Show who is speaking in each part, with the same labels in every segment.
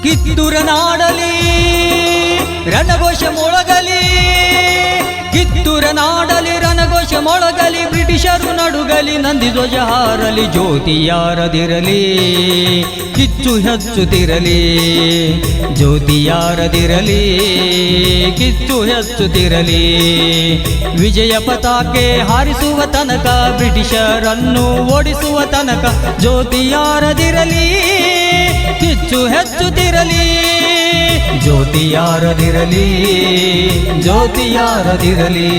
Speaker 1: ಕಿತ್ತೂರ ನಾಡಲಿ ರಣಘೋಷ ಮೊಳಗಲಿ, ಕಿತ್ತೂರ ನಾಡಲಿ ರಣಘೋಷ ಮೊಳಗಲಿ, ಬ್ರಿಟಿಷರು ನಡುಗಲಿ, ನಂದಿ ಧ್ವಜ ಹಾರಲಿ, ಜ್ಯೋತಿ ಯಾರದಿರಲಿ, ಕಿಚ್ಚು ಹೆಚ್ಚುತ್ತಿರಲಿ, ಜ್ಯೋತಿ ಯಾರದಿರಲಿ, ಕಿಚ್ಚು ಹೆಚ್ಚುತ್ತಿರಲಿ. ವಿಜಯ ಪತಾಕೆ ಹಾರಿಸುವ ತನಕ, ಬ್ರಿಟಿಷರನ್ನು ಓಡಿಸುವ ತನಕ, ಜ್ಯೋತಿ ಯಾರದಿರಲಿ, ಕಿಚ್ಚು ಹೆಚ್ಚುತ್ತಿರಲಿ, ಜ್ಯೋತಿ ಯಾರದಿರಲಿ, ಜ್ಯೋತಿ ಯಾರದಿರಲಿ.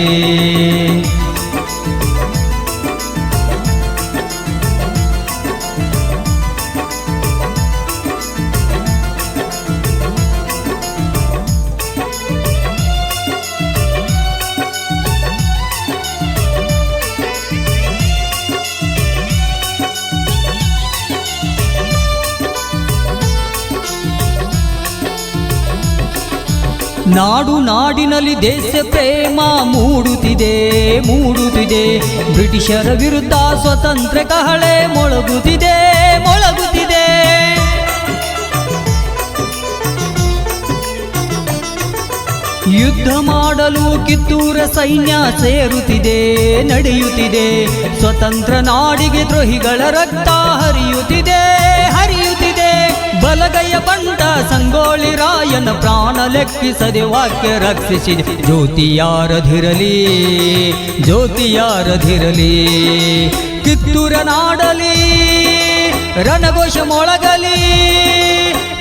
Speaker 1: ನಾಡು ನಾಡಿನಲ್ಲಿ ದೇಶ ಪ್ರೇಮ ಮೂಡುತ್ತಿದೆ ಮೂಡುತ್ತಿದೆ, ಬ್ರಿಟಿಷರ ವಿರುದ್ಧ ಸ್ವತಂತ್ರ ಕಹಳೆ ಮೊಳಗುತ್ತಿದೆ ಮೊಳಗುತ್ತಿದೆ. ಯುದ್ಧ ಮಾಡಲು ಕಿತ್ತೂರ ಸೈನ್ಯ ಸೇರುತ್ತಿದೆ ನಡೆಯುತ್ತಿದೆ, ಸ್ವತಂತ್ರ ನಾಡಿಗೆ ದ್ರೋಹಿಗಳ ರಕ್ತ ಹರಿಯುತ್ತಿದೆ ಹರಿಯುತ್ತಿದೆ. ಬಲಗೈಯ ಬಂಟ ಸಂಗೊಳ್ಳಿ ರಾಯನ ಪ್ರಾಣ ಲೆಕ್ಕಿಸದೆ ವಾಕ್ಯ ರಕ್ಷಿಸಿದೆ, ಜ್ಯೋತಿ ಯಾರದಿರಲಿ, ಜ್ಯೋತಿ ಯಾರದಿರಲಿ. ಕಿತ್ತೂರ ನಾಡಲಿ ರಣಘೋಷ ಮೊಳಗಲಿ,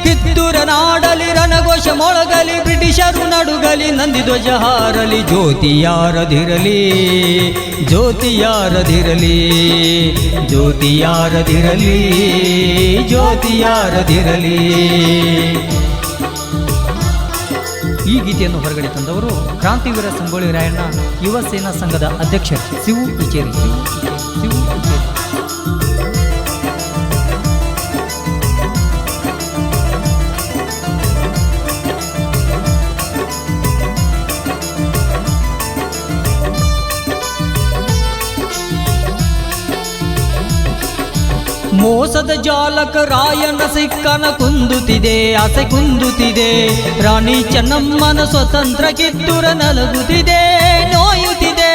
Speaker 1: ಕಿತ್ತೂರ ನಾಡಲಿ ರಣಘೋಷ ಮೊಳಗಲಿ, ಬ್ರಿಟಿಷರು ನಡುಗಲಿ, ನಂದಿ ಧ್ವಜ ಹಾರಲಿ, ಜ್ಯೋತಿ ಯಾರದಿರಲಿ, ಜ್ಯೋತಿ ಯಾರದಿರಲಿ, ಜ್ಯೋತಿ ಯಾರದಿರಲಿ, ಜ್ಯೋತಿ ಯಾರದಿರಲಿ. ಈ ಗೀತೆಯನ್ನು ಹೊರಗಡೆ ತಂದವರು ಕ್ರಾಂತಿವೀರ ಸಂಗೊಳ್ಳಿ ರಾಯಣ್ಣ ಯುವ ಸೇನಾ ಸಂಘದ ಅಧ್ಯಕ್ಷರು ಶಿವು ಇಚೇರಿ. ಶಿವು ಇಚೇರಿ. ಮೋಸದ ಜಾಲಕ ರಾಯನ ಸಿಕ್ಕನ ಕುಂದುತ್ತಿದೆ ಆಸೆ ಕುಂದುತ್ತಿದೆ, ರಾಣಿ ಚೆನ್ನಮ್ಮನ ಸ್ವತಂತ್ರ ಕಿತ್ತೂರ ನಲಗುತ್ತಿದೆ ನೋಯುತ್ತಿದೆ.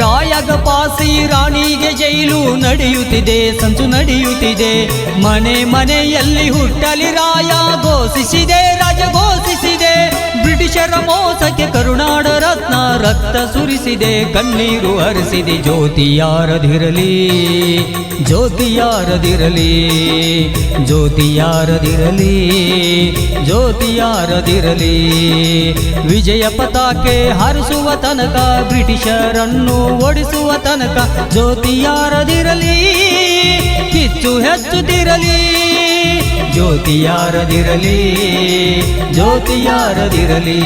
Speaker 1: ರಾಯಗ ಪಾಸಿ ರಾಣಿಗೆ ಜೈಲು ನಡೆಯುತ್ತಿದೆ ಸಂಚು ನಡೆಯುತ್ತಿದೆ, ಮನೆ ಮನೆಯಲ್ಲಿ ಹುಟ್ಟಲಿ ರಾಯ ಘೋಷಿಸಿದೆ ರಾಜ ಘೋಷಿಸಿದೆ. ಬ್ರಿಟಿಷರ ಮೋಸಕ್ಕೆ ಕರುನಾಡ ರತ್ನ ರಕ್ತ ಸುರಿಸಿದೆ, ಕಣ್ಣೀರು ಹರಿಸಿದೆ, ಜ್ಯೋತಿ ಯಾರದಿರಲಿ, ಜ್ಯೋತಿ ಯಾರದಿರಲಿ, ಜ್ಯೋತಿ ಯಾರದಿರಲಿ, ಜ್ಯೋತಿ ಯಾರದಿರಲಿ. ವಿಜಯ ಪತಾಕೆ ಹಾರಿಸುವ ತನಕ, ಬ್ರಿಟಿಷರನ್ನು ಓಡಿಸುವ ತನಕ, ಜ್ಯೋತಿ ಯಾರದಿರಲಿ, ಕಿಚ್ಚು ಹೆಚ್ಚುತ್ತಿರಲಿ, ಜ್ಯೋತಿ ಯಾರದಿರಲಿ, ಜ್ಯೋತಿ ಯಾರದಿರಲಿ.